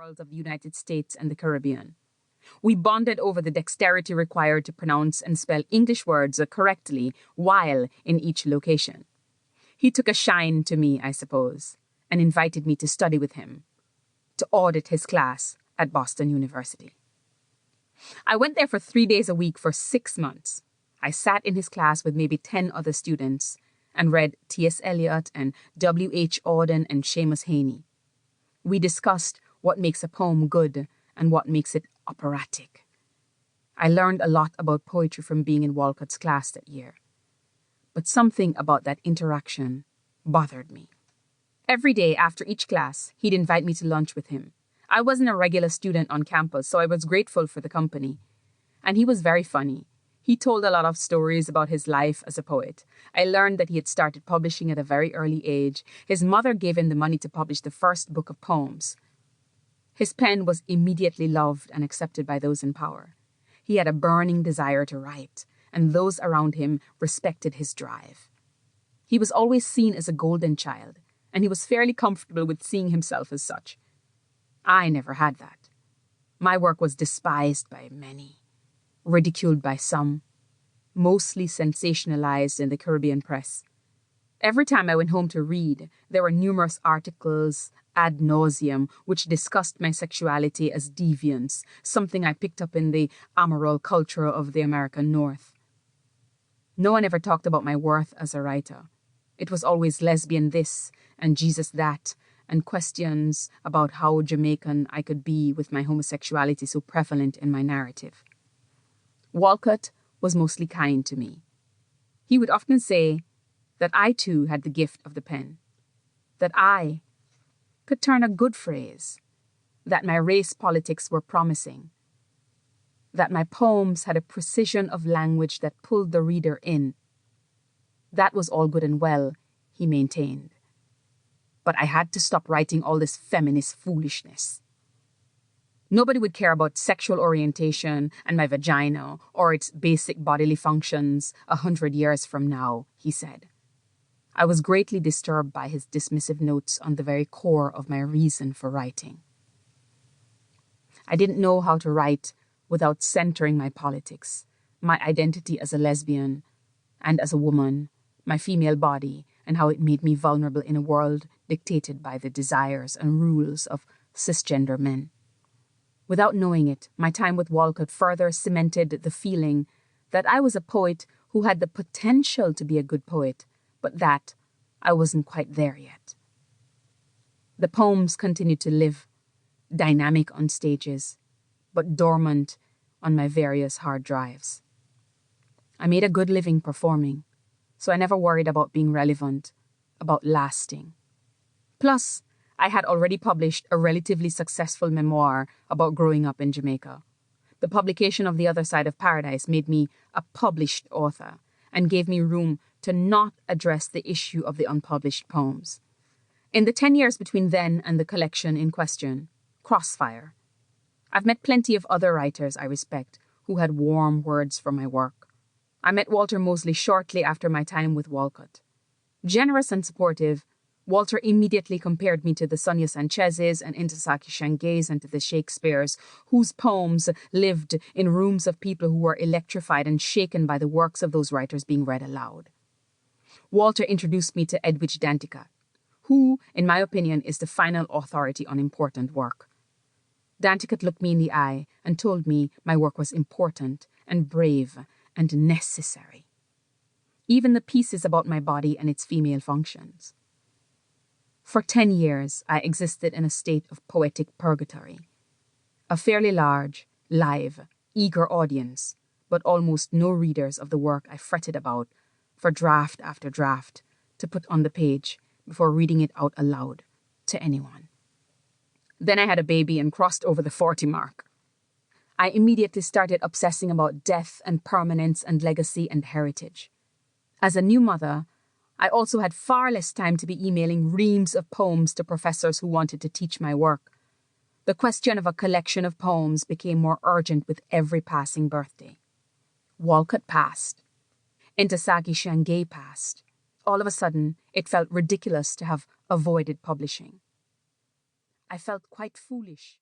worlds of the United States and the Caribbean. We bonded over the dexterity required to pronounce and spell English words correctly while in each location. He took a shine to me, I suppose, and invited me to study with him, to audit his class at Boston University. I went there for 3 days a week for 6 months. I sat in his class with maybe 10 other students and read T.S. Eliot and W.H. Auden and Seamus Heaney. We discussed what makes a poem good and what makes it operatic. I learned a lot about poetry from being in Walcott's class that year. But something about that interaction bothered me. Every day after each class, he'd invite me to lunch with him. I wasn't a regular student on campus, so I was grateful for the company. And he was very funny. He told a lot of stories about his life as a poet. I learned that he had started publishing at a very early age. His mother gave him the money to publish the first book of poems. His pen was immediately loved and accepted by those in power. He had a burning desire to write, and those around him respected his drive. He was always seen as a golden child, and he was fairly comfortable with seeing himself as such. I never had that. My work was despised by many, ridiculed by some, mostly sensationalized in the Caribbean press. Every time I went home to read, there were numerous articles ad nauseum which discussed my sexuality as deviance, something I picked up in the amoral culture of the American North. No one ever talked about my worth as a writer. It was always lesbian this and Jesus that, and questions about how Jamaican I could be with my homosexuality so prevalent in my narrative. Walcott was mostly kind to me. He would often say that I too had the gift of the pen, that I could turn a good phrase, that my race politics were promising, that my poems had a precision of language that pulled the reader in. That was all good and well, he maintained. But I had to stop writing all this feminist foolishness. Nobody would care about sexual orientation and my vagina or its basic bodily functions 100 years from now, he said. I was greatly disturbed by his dismissive notes on the very core of my reason for writing. I didn't know how to write without centering my politics, my identity as a lesbian and as a woman, my female body, and how it made me vulnerable in a world dictated by the desires and rules of cisgender men. Without knowing it, my time with Walcott further cemented the feeling that I was a poet who had the potential to be a good poet, but that I wasn't quite there yet. The poems continued to live, dynamic on stages, but dormant on my various hard drives. I made a good living performing, so I never worried about being relevant, about lasting. Plus, I had already published a relatively successful memoir about growing up in Jamaica. The publication of The Other Side of Paradise made me a published author and gave me room to not address the issue of the unpublished poems. In the 10 years between then and the collection in question, Crossfire, I've met plenty of other writers I respect who had warm words for my work. I met Walter Mosley shortly after my time with Walcott. Generous and supportive, Walter immediately compared me to the Sonia Sanchez's and Ntozake Shange's and to the Shakespeares, whose poems lived in rooms of people who were electrified and shaken by the works of those writers being read aloud. Walter introduced me to Edwidge Danticat, who, in my opinion, is the final authority on important work. Danticat looked me in the eye and told me my work was important and brave and necessary. Even the pieces about my body and its female functions. For 10 years, I existed in a state of poetic purgatory. A fairly large, live, eager audience, but almost no readers of the work I fretted about for draft after draft to put on the page before reading it out aloud to anyone. Then I had a baby and crossed over the 40 mark. I immediately started obsessing about death and permanence and legacy and heritage. As a new mother, I also had far less time to be emailing reams of poems to professors who wanted to teach my work. The question of a collection of poems became more urgent with every passing birthday. Walcott passed. Ntozake Shange passed. All of a sudden, it felt ridiculous to have avoided publishing. I felt quite foolish.